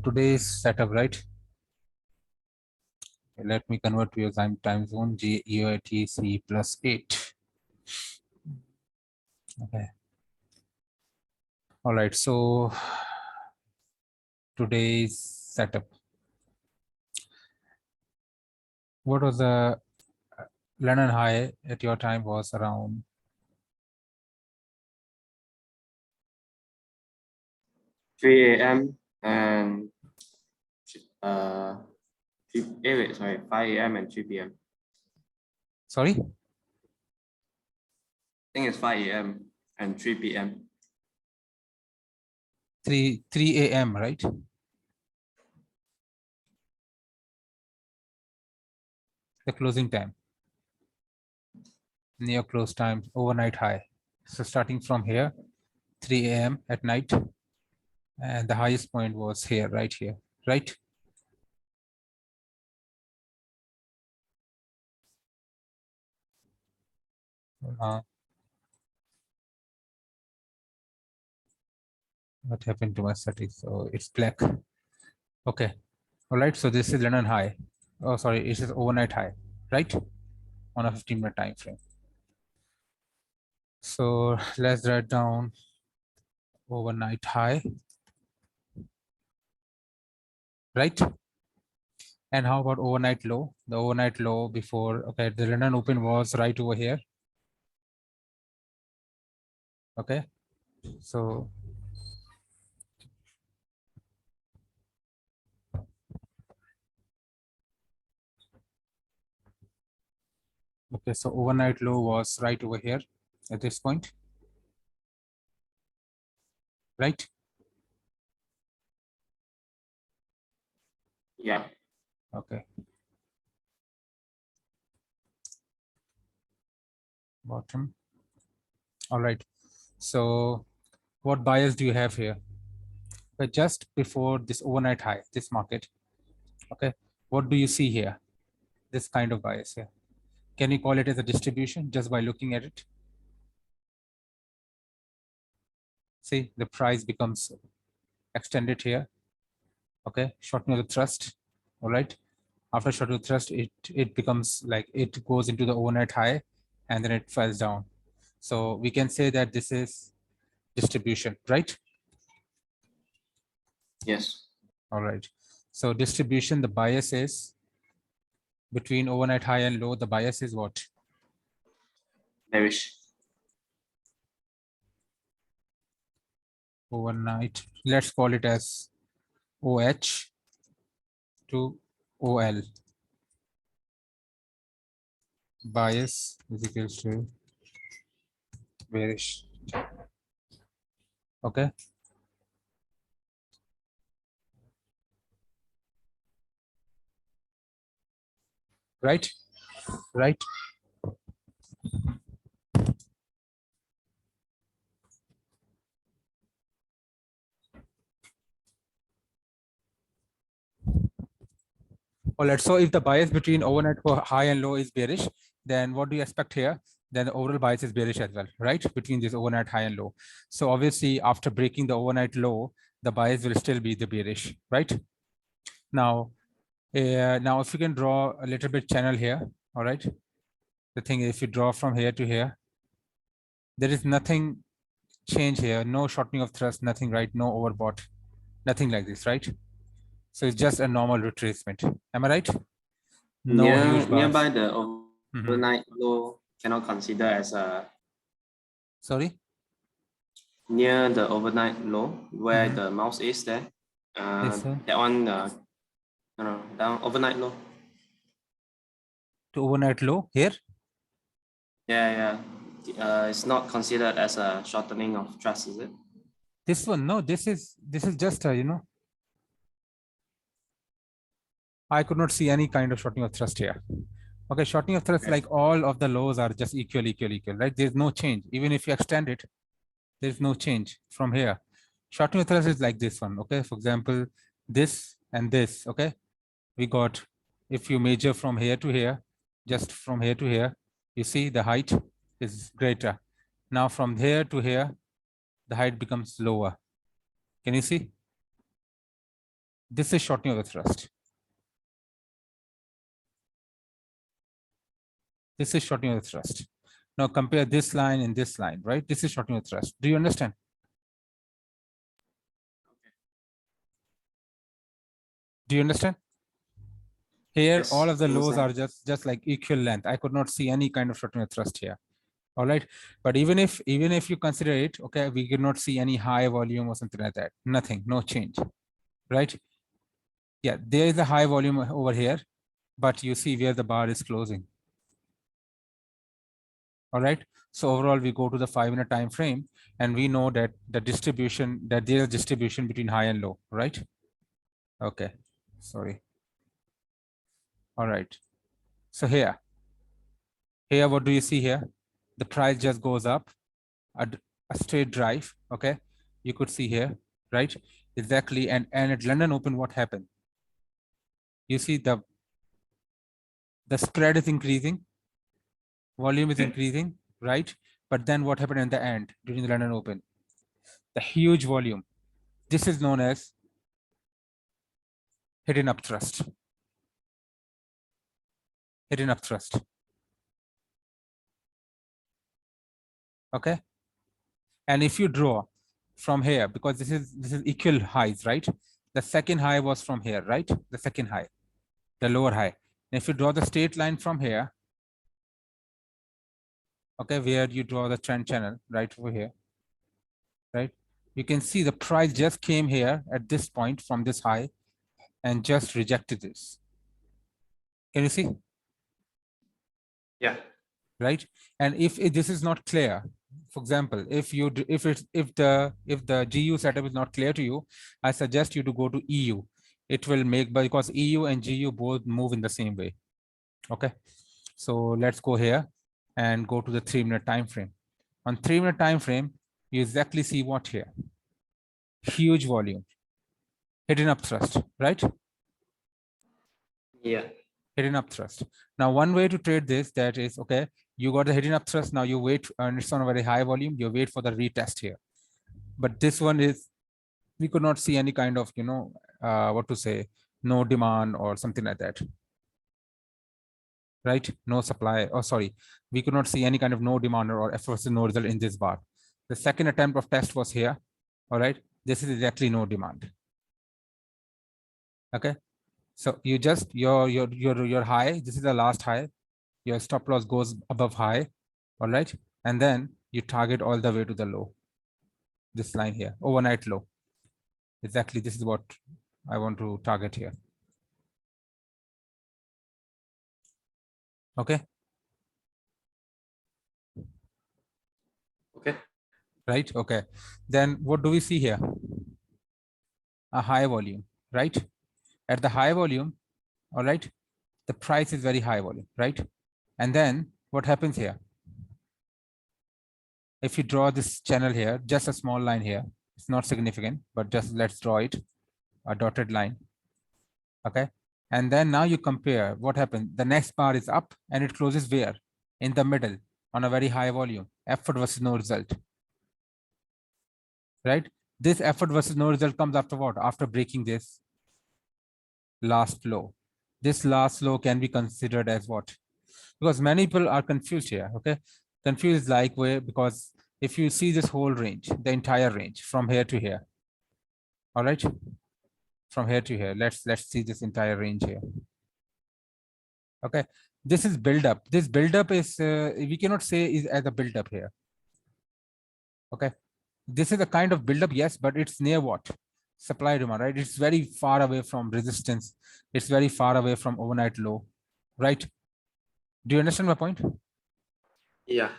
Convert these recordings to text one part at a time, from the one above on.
today's setup, right? Let me convert to your time zone, GEOTC plus 8. Okay. All right. So today's setup. What was the London high at your time was around 3 a.m. and 5 a.m. and 3 p.m. sorry? I think it's 5 a.m. and 3 p.m. 3 a.m. right? The closing time. Near close time, overnight high. So starting from here, 3 a.m. at night, and the highest point was here, right here, right? What happened to my settings? So it's black. Okay. All right. So this is London high. Oh, sorry. It is overnight high, right? On a 15-minute time frame. So let's write down overnight high, right? And how about overnight low? The overnight low before, okay, the London open was right over here. Okay. So okay, so overnight low was right over here at this point, right? Yeah. Okay. Bottom. All right. So what bias do you have here? But just before this overnight high, this market, okay, what do you see here? This kind of bias here. Can you call it as a distribution just by looking at it? See, the price becomes extended here. Okay, shortening of the thrust. All right. After shortening the thrust, it becomes like it goes into the overnight high and then it falls down. So we can say that this is distribution, right? Yes. All right. So distribution, the bias is between overnight high and low. The bias is what? Bearish. Overnight. Let's call it as OH to OL. Bias is equals to bearish. Okay. Right. Right. All right. So if the bias between overnight high and low is bearish, then what do you expect here? Then the overall bias is bearish as well, right? Between this overnight high and low. So obviously after breaking the overnight low, the bias will still be the bearish, right? Now, now if you can draw a little bit channel here, all right? The thing is, if you draw from here to here, there is nothing change here, no shortening of thrust, nothing, right? No overbought, nothing like this, right? So it's just a normal retracement. Am I right? No huge bars. Nearby the overnight low cannot consider as a. Sorry? Near the overnight low where the mouse is there. Yes, sir. That one, no, down overnight low. To overnight low here? Yeah. It's not considered as a shortening of thrust, is it? This one, no, this is just a, I could not see any kind of shortening of thrust here. Okay, shortening of thrust, Okay. like all of the lows are just equal, right? There's no change. Even if you extend it, there's no change from here. Shortening of thrust is like this one, okay? For example, this and this, okay? We got, if you measure from here to here, just from here to here, you see the height is greater. Now from here to here, the height becomes lower. Can you see? This is shortening of the thrust. This is shortening of the thrust. Now compare this line and this line, right? This is shortening of the thrust. Do you understand? Do you understand? Here, Yes, all of the lows are understand. just like equal length. I could not see any kind of shortening of thrust here. All right. But even if you consider it, okay, we could not see any high volume or something like that. Nothing, no change, right? Yeah, there is a high volume over here, but you see where the bar is closing. All right. So overall, we go to the 5-minute time frame, and we know that the distribution, that there is distribution between high and low, right? Okay. Sorry. All right. So here, what do you see here? The price just goes up, a straight drive. Okay. You could see here, right? Exactly. And at London Open, what happened? You see the spread is increasing, volume is increasing, right? But then what happened in the end during the London Open? The huge volume. This is known as hidden up thrust. Hidden up thrust. Okay. And if you draw from here, because this is equal highs, right? The second high was from here, right? The second high, the lower high. And if you draw the straight line from here, okay, where you draw the trend channel right over here, right? You can see the price just came here at this point from this high and just rejected this. Can you see? Yeah. Right. And if this is not clear, for example, if the GU setup is not clear to you, I suggest you to go to EU. It will make, because EU and GU both move in the same way. Okay. So let's go here and go to the 3-minute time frame. On 3-minute time frame, you exactly see what here? Huge volume, hidden up thrust, right? Yeah. Hidden up thrust. Now, one way to trade this, that is, okay, you got the hidden up thrust. Now you wait, and it's on a very high volume. You wait for the retest here. But this one is, we could not see any kind of, what to say, no demand or something like that. Right? No supply. Oh, sorry. We could not see any kind of no demand or F versus no result in this bar. The second attempt of test was here. All right. This is exactly no demand. Okay. So you just your high. This is the last high. Your stop loss goes above high. All right. And then you target all the way to the low. This line here, overnight low. Exactly. This is what I want to target here. Okay. Okay. Right. Okay. Then what do we see here? A high volume, right? At the high volume, all right, the price is very high volume, right? And then what happens here? If you draw this channel here, just a small line here, it's not significant, but just let's draw it, a dotted line. Okay. And then now you compare what happened. The next bar is up and it closes where? In the middle on a very high volume. Effort versus no result. Right? This effort versus no result comes after what? After breaking this last low. This last low can be considered as what? Because many people are confused here. Okay. Confused like way, because if you see this whole range, the entire range from here to here. All right. From here to here. Let's see this entire range here. Okay. This is build up. This build up is, we cannot say is as a build up here. Okay. This is a kind of build up, yes, but it's near what? Supply demand, right? It's very far away from resistance. It's very far away from overnight low, right? Do you understand my point? Yeah.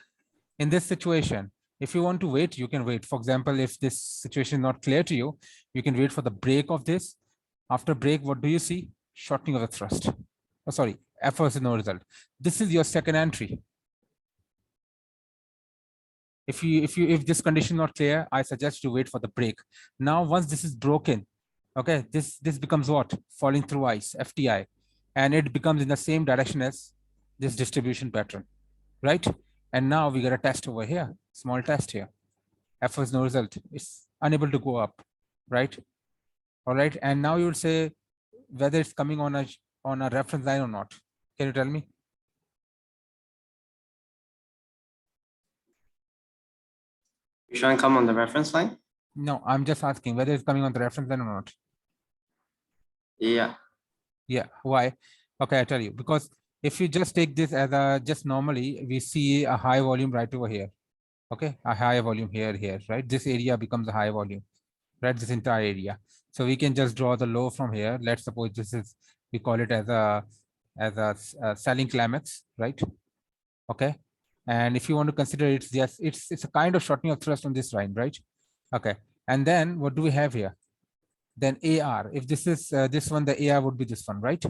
In this situation, if you want to wait, you can wait. For example, if this situation is not clear to you, you can wait for the break of this. After break, what do you see? Shortening of the thrust. Oh, sorry, F versus no result. This is your second entry. If this condition is not clear, I suggest you wait for the break. Now, once this is broken, okay, this becomes what? Falling through ice, FTI, and it becomes in the same direction as this distribution pattern, right? And now we get a test over here, small test here. F was no result. It's unable to go up, right? All right. And now you would say whether it's coming on a reference line or not. Can you tell me? You trying to come on the reference line? No, I'm just asking whether it's coming on the reference line or not. Yeah. Yeah. Why? Okay, I tell you, because if you just take this as a just normally, we see a high volume right over here. Okay, a high volume here, right? This area becomes a high volume, right? This entire area. So we can just draw the low from here. Let's suppose this is, we call it as a selling climax, right? Okay. And if you want to consider it, yes, it's a kind of shortening of thrust on this line, right? Okay. And then what do we have here? Then AR. If this is this one, the AR would be this one, right?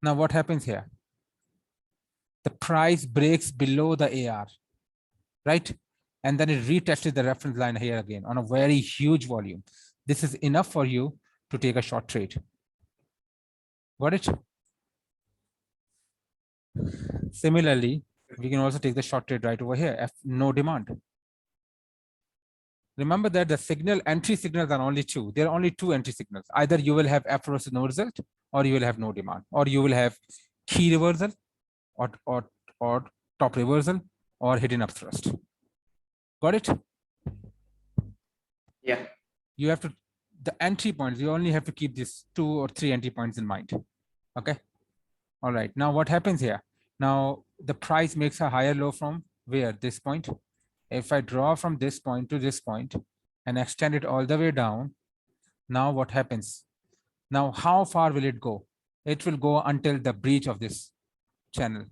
Now what happens here? The price breaks below the AR, right? And then it retested the reference line here again on a very huge volume. This is enough for you to take a short trade. Got it? Similarly, we can also take the short trade right over here, F no demand. Remember that the signal entry signals are only two. There are only two entry signals. Either you will have F versus no result, or you will have no demand, or you will have key reversal, or top reversal, or hidden upthrust. Got it? Yeah. You have to, the entry points, you only have to keep these 2 or 3 entry points in mind. Okay. All right. Now what happens here? Now the price makes a higher low from where? This point. If I draw from this point to this point and extend it all the way down, now what happens? Now how far will it go? It will go until the breach of this channel.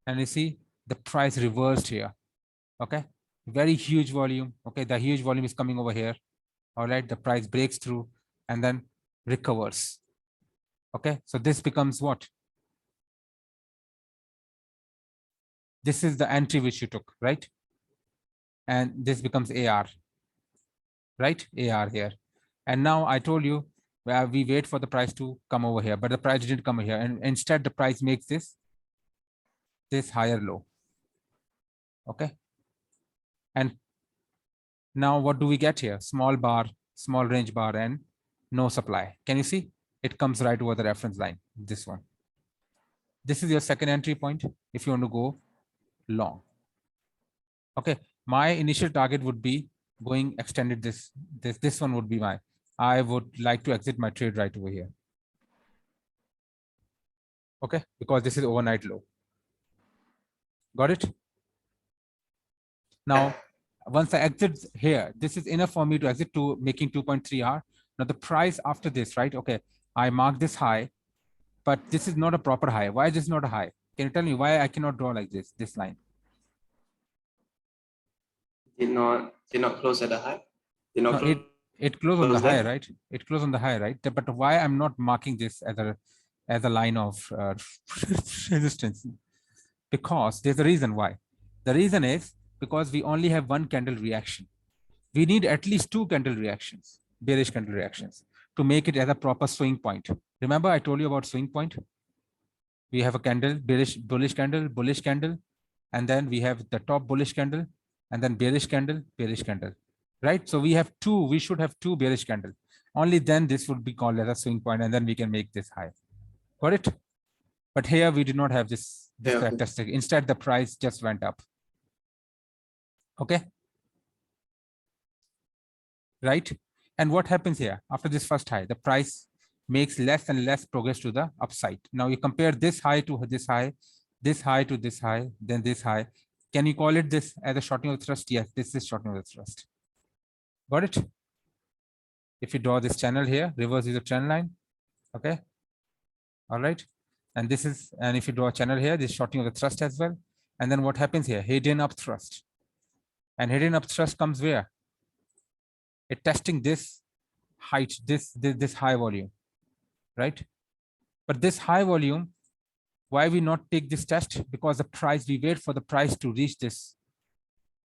And you see the price reversed here. Okay. Very huge volume. Okay. The huge volume is coming over here. All right. The price breaks through and then recovers. Okay. So this becomes what? This is the entry which you took, right? And this becomes AR, right? AR here. And now I told you we wait for the price to come over here, but the price didn't come here. And instead the price makes this higher low. Okay. And now what do we get here? Small bar, small range bar, and no supply. Can you see? It comes right over the reference line, this one. This is your second entry point if you want to go long. Okay. My initial target would be going extended this one would be my, I would like to exit my trade right over here. Okay, because this is overnight low. Got it? Now, once I exit here, this is enough for me to exit to making 2.3 R. Now the price after this, right? Okay, I mark this high, but this is not a proper high. Why is this not a high? Can you tell me why I cannot draw like this line? Did not close at the high. Did not No, close it closed on the high, there. right? It closed on the high, right? But why I'm not marking this as a line of resistance? Because there's a reason why. The reason is because we only have one candle reaction. We need at least 2 candle reactions, bearish candle reactions, to make it as a proper swing point. Remember I told you about swing point? We have a candle, bearish, bullish candle, bullish candle, and then we have the top bullish candle, and then bearish candle, right? So we have two, we should have 2 bearish candle. Only then this would be called as a swing point, and then we can make this high. Got it? But here we did not have this characteristic. Instead, the price just went up. Okay. Right. And what happens here after this first high? The price makes less and less progress to the upside. Now you compare this high to this high, this high to this high, then this high. Can you call it this as a shortening of the thrust? Yes, this is shortening of the thrust. Got it? If you draw this channel here, reverse is a trend line. Okay. All right. And this is, and if you draw a channel here, this shortening of the thrust as well. And then what happens here? Hidden up thrust. And hidden up thrust comes where? It testing this height, this high volume, right? But this high volume, why we not take this test? Because the price, we wait for the price to reach this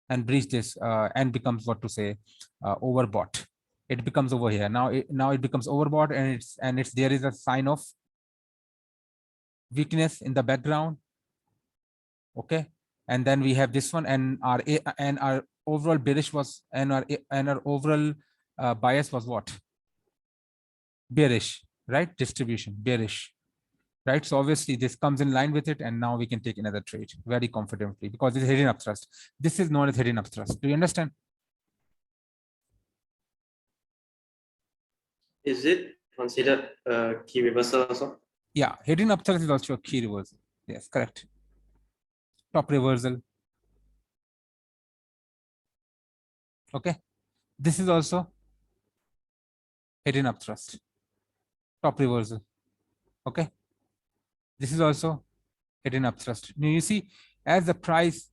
and breach this and becomes what to say overbought. It becomes over here. Now it becomes overbought, and it's there is a sign of weakness in the background. Okay. And then we have this one, and our overall bearish was, and our overall bias was what? Bearish, right? Distribution, bearish, right? So obviously this comes in line with it, and now we can take another trade very confidently because it's hidden upthrust. This is known as hidden upthrust. Do you understand? Is it considered a key reversal also? Yeah, hidden upthrust is also a key reversal. Yes, correct. Top reversal. Okay. This is also hidden upthrust. Top reversal. Okay. This is also hidden upthrust. Now you see, as the price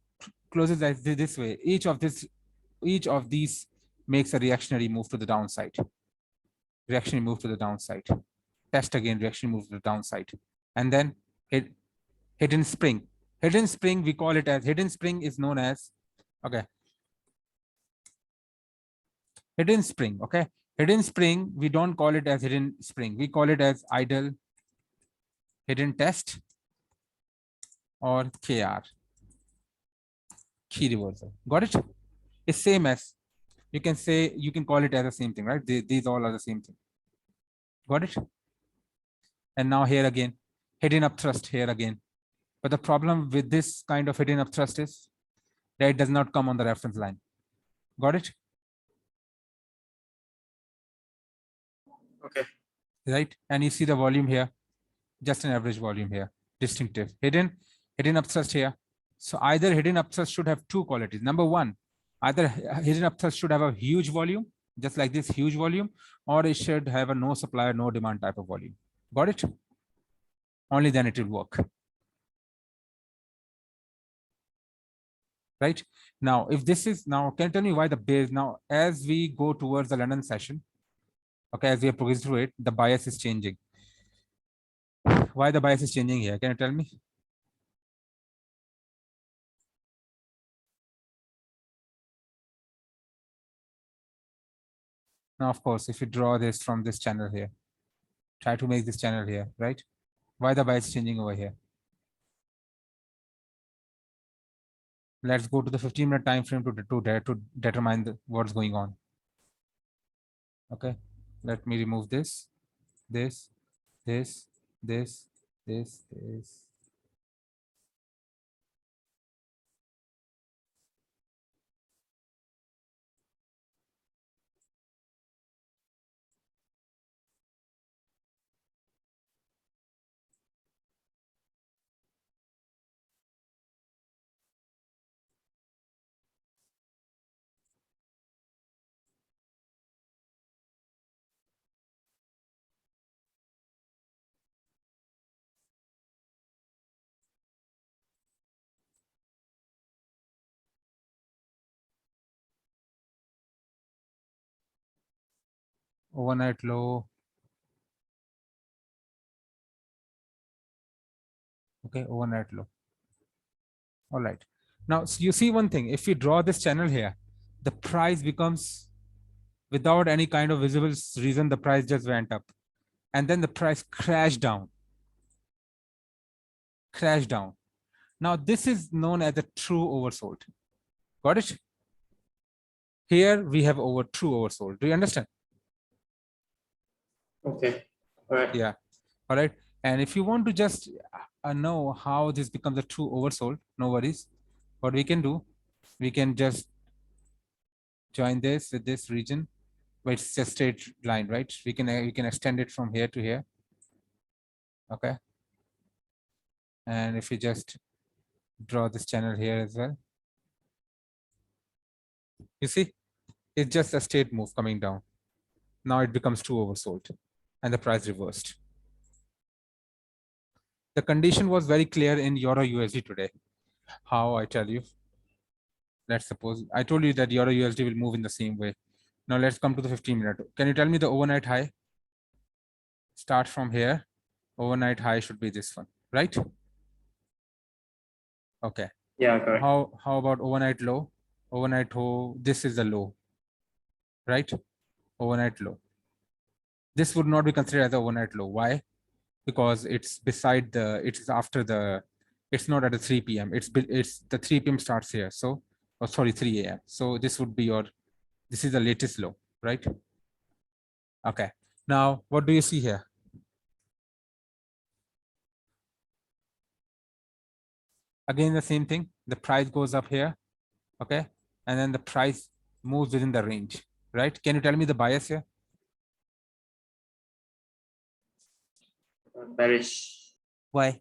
closes as this way, each of these makes a reactionary move to the downside. Reactionary move to the downside. Test again, reaction move to the downside. And then hidden spring. Hidden spring, we call it as hidden spring is known as, okay. Hidden spring, okay. Hidden spring, we don't call it as hidden spring. We call it as idle, hidden test, or KR, key reversal. Got it? It's same as, you can say, you can call it as the same thing, right? These all are the same thing. Got it? And now here again, hidden upthrust here again. But the problem with this kind of hidden upthrust is that it does not come on the reference line. Got it? Okay. Right? And you see the volume here, just an average volume here, distinctive. Hidden upthrust here. So either hidden upthrust should have two qualities. Number one, either hidden upthrust should have a huge volume, just like this huge volume, or it should have a no supply, no demand type of volume. Got it? Only then it will work. Right? Now, if this is, now, can you tell me why the base, now, as we go towards the London session, okay, as we have progressed through it, the bias is changing. Why the bias is changing here? Can you tell me? Now, of course, if you draw this from this channel here, try to make this channel here, right? Why the bias is changing over here? Let's go to the 15-minute time frame to determine what's going on. Okay, let me remove this, this, this, this, this. Overnight low. Okay, overnight low. All right. Now, so you see one thing, if we draw this channel here, the price becomes, without any kind of visible reason, the price just went up. And then the price crashed down. Crashed down. Now, this is known as a true oversold. Got it? Here we have true oversold. Do you understand? Okay. All right. Yeah. All right. And if you want to just know how this becomes a true oversold, no worries. What we can do, we can just join this with this region, but it's just straight line, right? We can extend it from here to here. Okay. And if we just draw this channel here as well, you see, it's just a straight move coming down. Now it becomes too oversold and the price reversed. The condition was very clear in Euro USD today. How, I tell you, let's suppose I told you that Euro USD will move in the same way. Now let's come to the 15-minute. Can you tell me the overnight high? Start from here. Overnight high should be this one, right? Okay. Yeah, correct. How about overnight low? Overnight low, this is the low, right? Overnight low. This would not be considered as an overnight low. Why? Because it's beside the, it's after the, it's not at the 3 p.m. It's the 3 p.m. starts here. So Oh, sorry, 3 a.m. So this would be your, this is the latest low, right? Okay. Now, what do you see here? Again, the same thing. The price goes up here, okay? And then the price moves within the range, right? Can you tell me the bias here? Bearish. Why?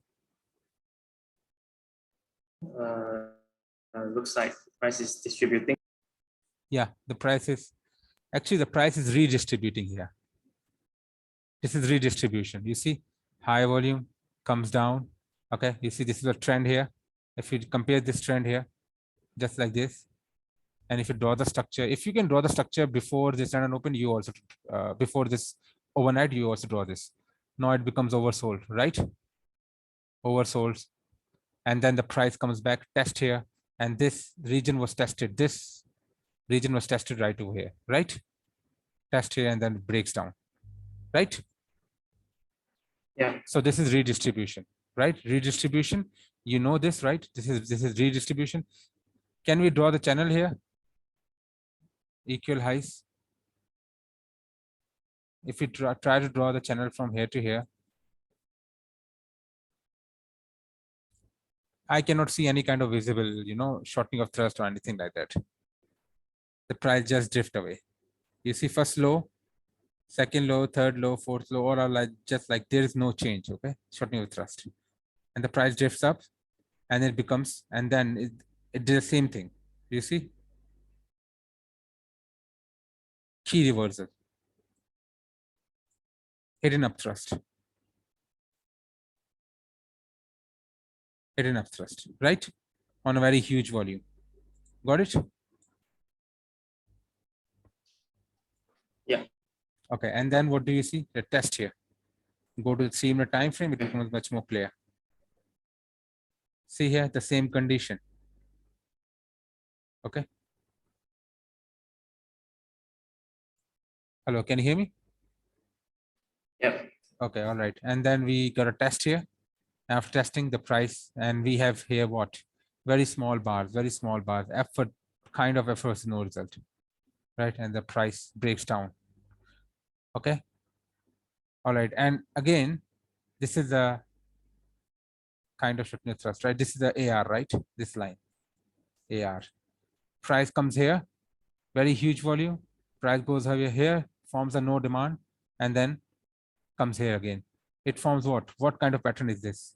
Looks like price is distributing. Yeah, the price is, actually the price is redistributing here. This is redistribution. You see, high volume comes down. Okay, you see this is a trend here. If you compare this trend here, just like this, and if you draw the structure, if you can draw the structure before this and open, you also before this overnight, you also draw this. Now it becomes oversold, right? Oversold, and then the price comes back, test here, and this region was tested. This region was tested right over here, right? Test here, and then it breaks down, right? Yeah. So this is redistribution, right? Redistribution, you know this, right? This is redistribution. Can we draw the channel here? Equal highs. If we try to draw the channel from here to here, I cannot see any kind of visible, you know, shortening of thrust or anything like that. The price just drift away. You see first low, second low, third low, fourth low, all are like just like there is no change, okay? Shortening of thrust. And the price drifts up and it becomes, and then it did the same thing. You see? Key reversal. Hidden up thrust. Hidden up thrust, right? On a very huge volume. Got it? Yeah. Okay, and then what do you see? The test here. Go to the similar time frame, it becomes much more clear. See here, the same condition. Okay. Hello, can you hear me? Yep. Okay, all right. And then we got a test here. After testing the price, and we have here what? Very small bars, effort, kind of efforts, no result, right? And the price breaks down. Okay. All right. And again, this is a kind of shortness thrust, right? This is the AR, right? This line, AR. Price comes here, very huge volume. Price goes over here, forms a no demand, and then comes here again. It forms what? What kind of pattern is this?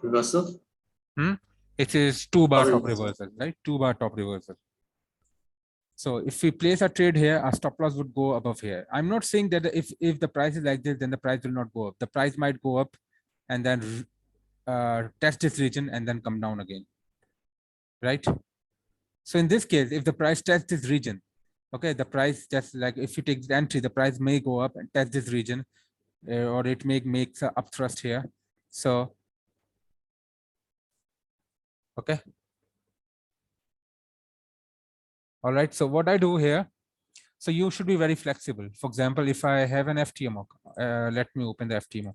Reversal. It is 2-bar top Reversal. reversal, right? 2-bar top reversal. So if we place a trade here, our stop loss would go above here. I'm not saying that if the price is like this, then the price will not go up. The price might go up and then test this region and then come down again, right? So in this case, if the price tests this region, okay, the price just like if you take the entry, the price may go up and test this region, or it may make a up thrust here. So, okay. All right. So what I do here, so you should be very flexible. For example, if I have an FTMO, let me open the FTMO.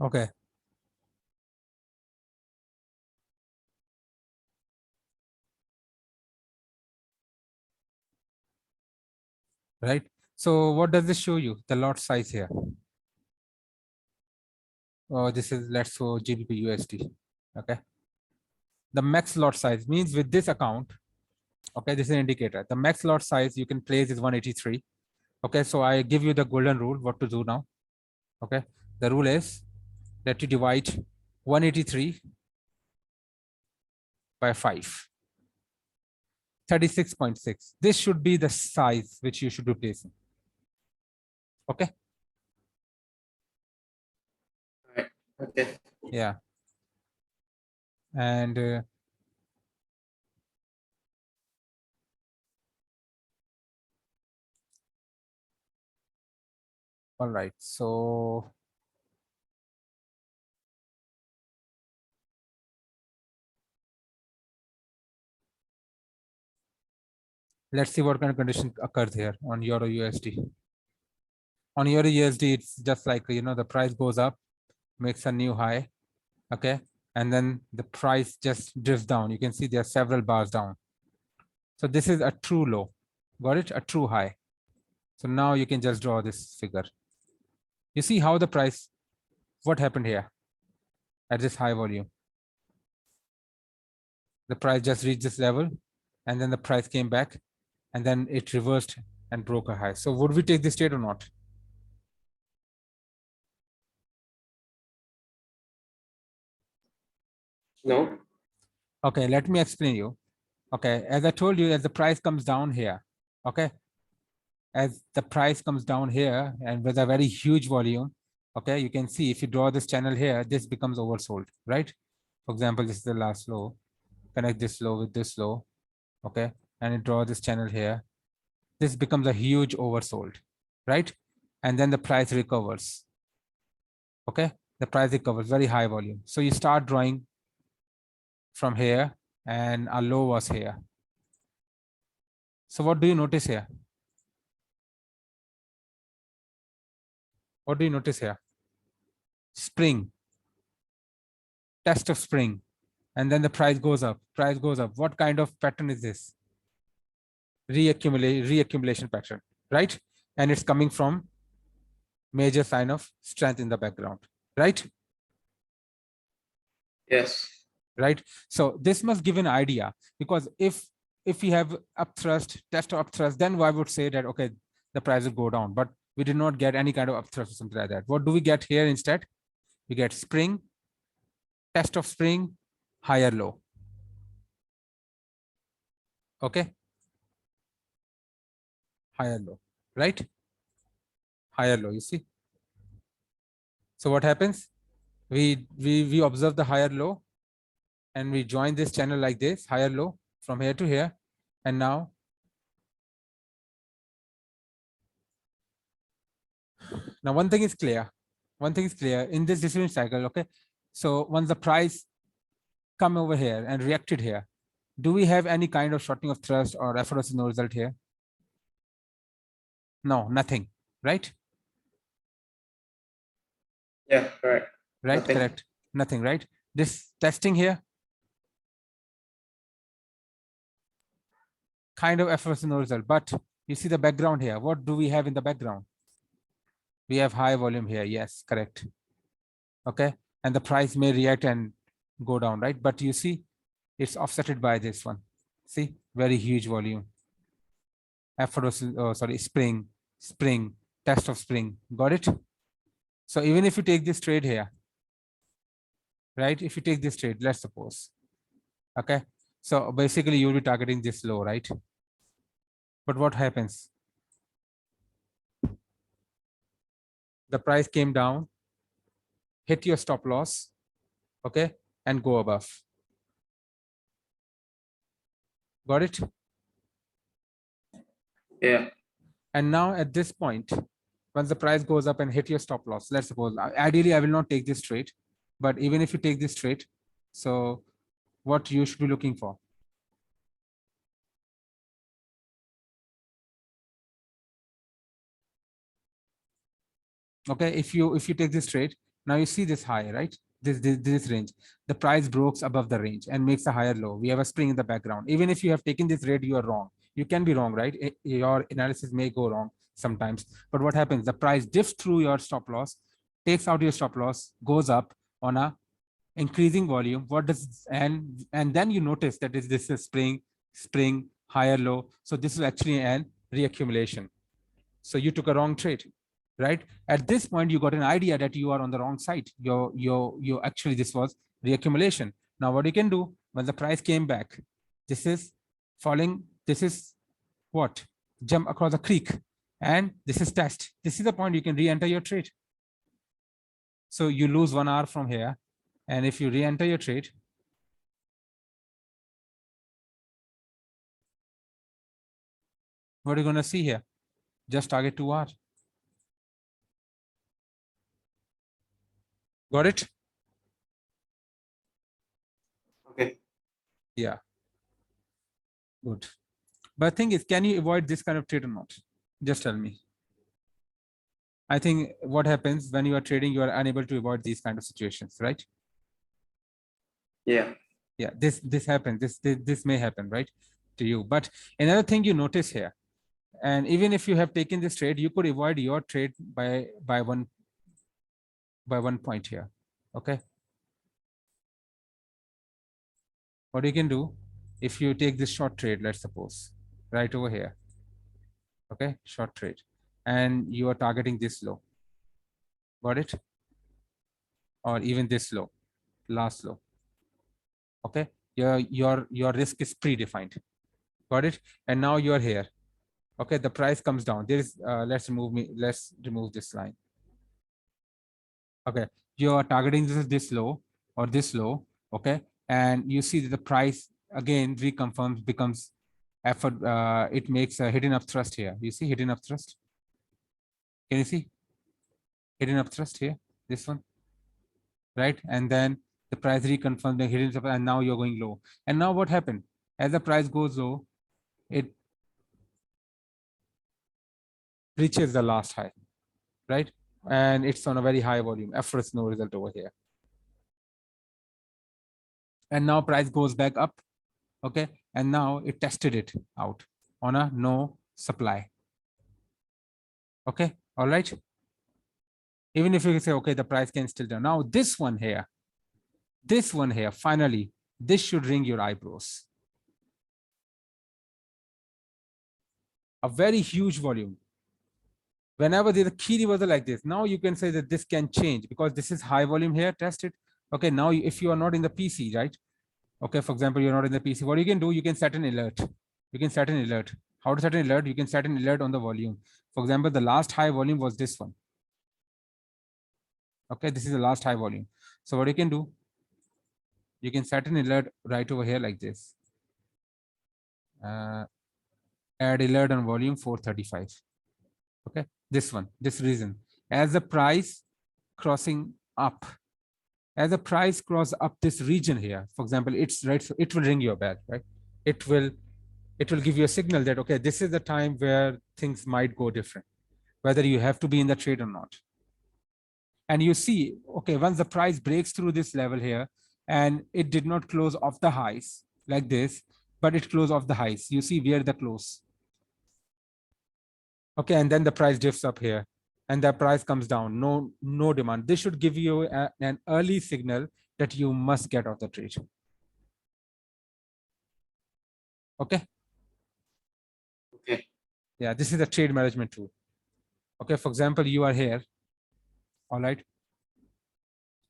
Okay. Right. So what does this show you? The lot size here. Oh, this is, let's show GBP USD. Okay. The max lot size means with this account, okay, this is an indicator. The max lot size you can place is 183. Okay, so I give you the golden rule, what to do now. Okay, the rule is that you divide 183 by 5. 36.6. This should be the size which you should be placing. Okay. All right. Okay. Yeah. And All right, so let's see what kind of condition occurs here on Euro USD. On Euro USD, it's just like, the price goes up, makes a new high, okay? And then the price just drifts down. You can see there are several bars down. So this is a true low, got it? A true high. So now you can just draw this figure. You see how the price, what happened here at this high volume? The price just reached this level, and then the price came back, and then it reversed and broke a high. So would we take this trade or not? No. Okay, let me explain you. Okay, as I told you, as the price comes down here, okay, as the price comes down here and with a very huge volume, okay, you can see if you draw this channel here, this becomes oversold, right? For example, this is the last low. Connect this low with this low, okay, and you draw this channel here. This becomes a huge oversold, right? And then the price recovers, okay? The price recovers, very high volume. So you start drawing from here and a low was here. So what do you notice here? What do you notice here? Spring, test of spring, and then the price goes up, price goes up. What kind of pattern is this? Reaccumulation pattern, right? And it's coming from major sign of strength in the background, right? Yes. Right. So this must give an idea, because if we have upthrust, test of upthrust, then I would say that, okay, the price will go down, but we did not get any kind of upthrust or something like that. What do we get here instead? We get spring, test of spring, higher low. Okay. Higher low, right? Higher low, you see. So what happens? We observe the higher low, and we join this channel like this, higher low from here to here. And now one thing is clear. One thing is clear in this decision cycle. Okay. So once the price come over here and reacted here, do we have any kind of shortening of thrust or effortless no result here? No, nothing, right? Yeah, correct. Right, Nothing. correct. Nothing, right? This testing here, kind of effortless no result. But you see the background here. What do we have in the background? We have high volume here. Yes, correct. Okay. And the price may react and go down, right? But you see, it's offsetted by this one. See, very huge volume. Effortless, oh, sorry, spring, test of spring. Got it? So even if you take this trade here, right? If you take this trade, let's suppose, okay. So basically you'll be targeting this low, right? But what happens? The price came down, hit your stop loss, okay, and go above. Got it? Yeah. And now at this point, once the price goes up and hit your stop loss, let's suppose, ideally I will not take this trade, but even if you take this trade, so what you should be looking for? Okay, if you take this trade, now you see this high, right? This range, the price breaks above the range and makes a higher low. We have a spring in the background. Even if you have taken this trade, you are wrong. You can be wrong, right? Your analysis may go wrong sometimes. But what happens? The price dips through your stop loss, takes out your stop loss, goes up on a increasing volume. What does, and then you notice that is this is spring higher low. So this is actually an reaccumulation. So you took a wrong trade, right? At this point, you got an idea that you are on the wrong side. You actually, this was reaccumulation. Now what you can do when the price came back, this is falling. This is what? Jump across the creek. And this is test. This is the point you can re-enter your trade. So you lose 1 hour from here. And if you re-enter your trade, what are you going to see here? Just target 2 hours. Got it? Okay. Yeah, good. But the thing is, can you avoid this kind of trade or not? Just tell me. I think what happens when you are trading, you are unable to avoid these kind of situations, right? Yeah. Yeah, this happens. This may happen, right, to you. But another thing you notice here, and even if you have taken this trade, you could avoid your trade by one point here. Okay. What you can do, if you take this short trade, let's suppose, right over here. Okay, short trade, and you are targeting this low. Got it? Or even this low, last low. Okay, your risk is predefined. Got it? And now you are here. Okay, the price comes down. There is let's remove this line. Okay, you are targeting this low or this low. Okay, and you see that the price again reconfirms, becomes effort. It makes a hidden up thrust here. You see hidden up thrust. Can you see hidden up thrust here? This one, right? And then the price reconfirms the hidden up, and now you're going low. And now what happened? As the price goes low, it reaches the last high, right? And it's on a very high volume. Effortless no result over here. And now price goes back up. Okay, and now it tested it out on a no supply. Okay, all right. Even if you say, okay, the price can still down. Now this one here, finally, this should ring your eyebrows. A very huge volume. Whenever there's a key reversal like this, now you can say that this can change because this is high volume here, test it. Okay, now if you are not in the PC, right? Okay, for example, you're not in the PC, what you can do, you can set an alert. You can set an alert. How to set an alert? You can set an alert on the volume. For example, the last high volume was this one. Okay, this is the last high volume. So what you can do, you can set an alert right over here like this. Add alert on volume 435. Okay, this one, this reason. As the price crossing up, as the price cross up this region here, for example, it's right, so it will ring your bell, right? It will give you a signal that, okay, this is the time where things might go different, whether you have to be in the trade or not. And you see, okay, once the price breaks through this level here, and it did not close off the highs like this, but it closed off the highs. You see where the close. Okay, and then the price drifts up here, and the price comes down. No demand. This should give you an early signal that you must get off the trade. Okay. Okay. Yeah, this is a trade management tool. Okay, for example, you are here. All right.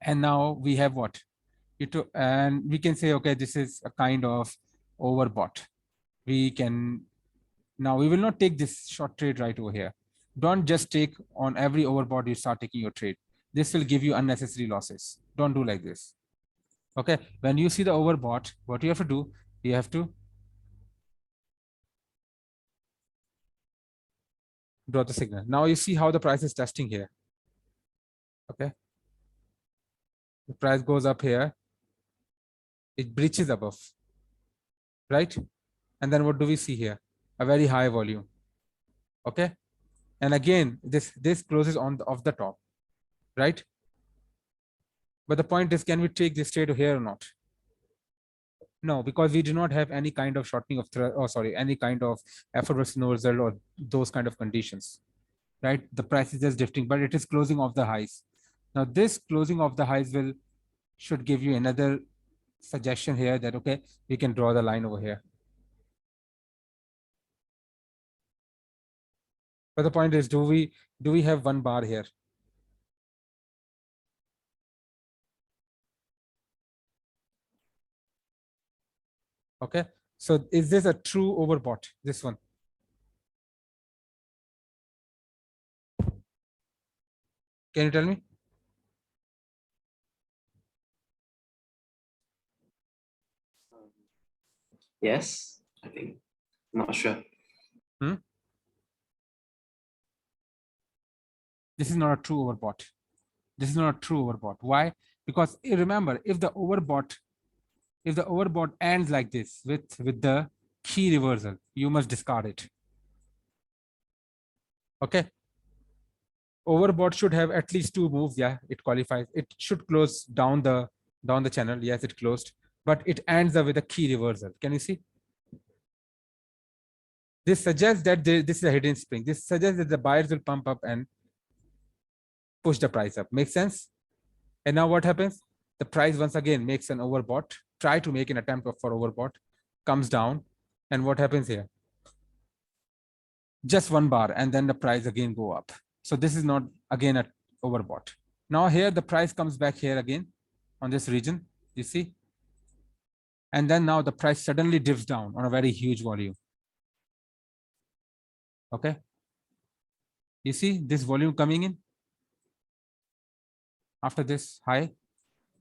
And now we have what? And we can say, okay, this is a kind of overbought. We can, now we will not take this short trade right over here. Don't just take on every overbought you start taking your trade. This will give you unnecessary losses. Don't do like this. Okay, when you see the overbought, what you have to do, you have to draw the signal. Now you see how the price is testing here. Okay, the price goes up here, it breaches above, right? And then what do we see here? A very high volume. Okay, and again this closes on the off the top, right? But the point is, can we take this trade here or not? No, because we do not have any kind of shortening of any kind of effortless no result or those kind of conditions, right? The price is just drifting, but it is closing off the highs. Now this closing of the highs should give you another suggestion here that, okay, we can draw the line over here. But the point is, do we have one bar here? Okay, so is this a true overbought, this one? Can you tell me? Yes, I think. I'm not sure. This is not a true overbought. This is not a true overbought. Why? Because remember, if the overbought ends like this with the key reversal, you must discard it. Okay. Overbought should have at least 2 moves. Yeah, it qualifies. It should close down the channel. Yes, it closed, but it ends up with a key reversal. Can you see? This suggests that this is a hidden spring. This suggests that the buyers will pump up and push the price up. Makes sense? And now what happens? The price once again makes an overbought, try to make an attempt for overbought, comes down. And what happens here? Just 1 bar, and then the price again go up. So this is not again an overbought. Now here the price comes back here again on this region, you see? And then now the price suddenly dips down on a very huge volume. Okay. You see this volume coming in after this high.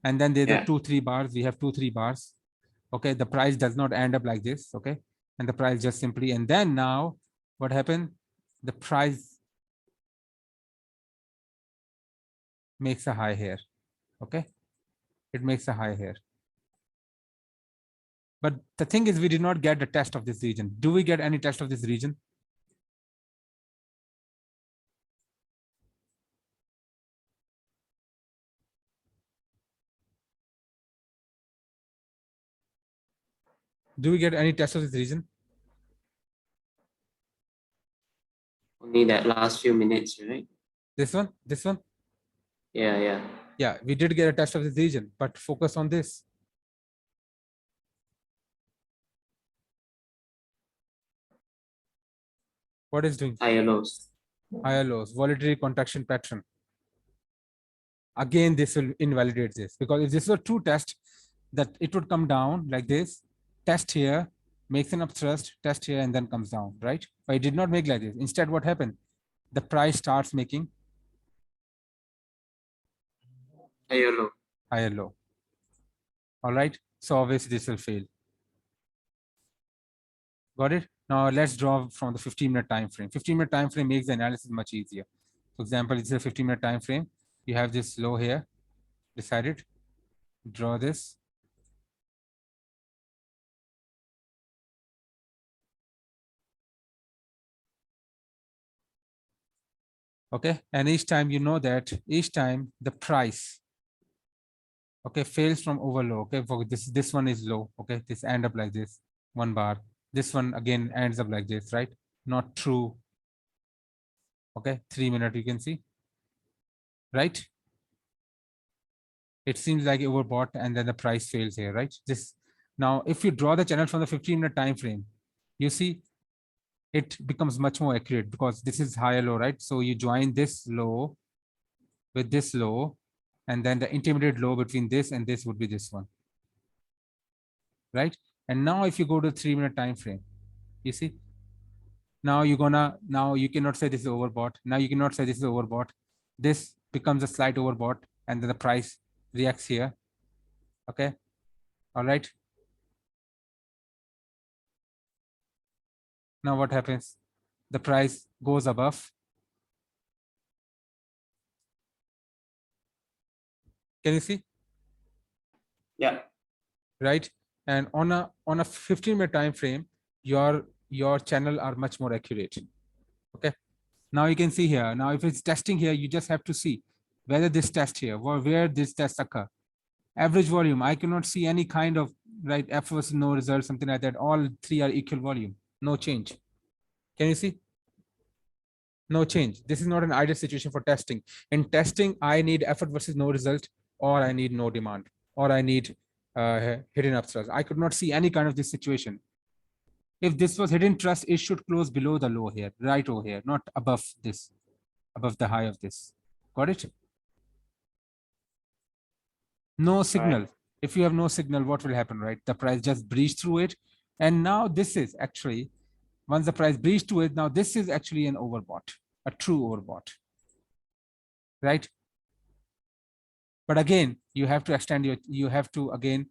And then there's a 2-3 bars. We have 2-3 bars. Okay. The price does not end up like this. Okay. And the price just simply, and then now what happened? The price makes a high here. Okay. It makes a high here. But the thing is, we did not get the test of this region. Do we get any test of this region? Do we get any test of this region? Only that last few minutes, right? This one? This one? Yeah. Yeah, we did get a test of this region, but focus on this. What is doing? Higher lows. Higher lows, voluntary contraction pattern. Again, this will invalidate this, because if this was a true test, that it would come down like this, test here, makes an upthrust, test here, and then comes down, right? But it did not make like this. Instead, what happened? The price starts making Higher low. Higher low. All right. So obviously this will fail. Got it? Now let's draw from the 15-minute time frame. 15-minute time frame makes the analysis much easier. For example, it's a 15-minute time frame. You have this low here. Decided. Draw this. Okay. And each time you know that each time the price, okay, fails from over low. Okay. For this one is low. Okay. This end up like this. 1 bar. This one again ends up like this, right? Not true. Okay. 3-minute, you can see. Right? It seems like overbought and then the price fails here, right? This now, if you draw the channel from the 15-minute time frame, you see it becomes much more accurate because this is higher low, right? So you join this low with this low, and then the intermediate low between this and this would be this one, right? And now if you go to the 3-minute time frame, you see, now you cannot say this is overbought. Now you cannot say this is overbought. This becomes a slight overbought, and then the price reacts here. Okay. All right. Now what happens? The price goes above. Can you see? Yeah. Right. And on a 15-minute time frame, your channel are much more accurate. Okay. Now you can see here. Now if it's testing here, you just have to see whether this test here or where this test occur. Average volume, I cannot see any kind of right F was no result, something like that. All 3 are equal volume, no change. Can you see? No change. This is not an ideal situation for testing. In testing, I need effort versus no result, or I need no demand, or I need hidden upthrust. I could not see any kind of this situation. If this was hidden trust, it should close below the low here, right over here, not above this, above the high of this. Got it? No signal. Right. If you have no signal, what will happen, right? The price just breached through it. And now this is actually, once the price breached to it, now this is actually an overbought, a true overbought, right? But again, you have to extend you have to again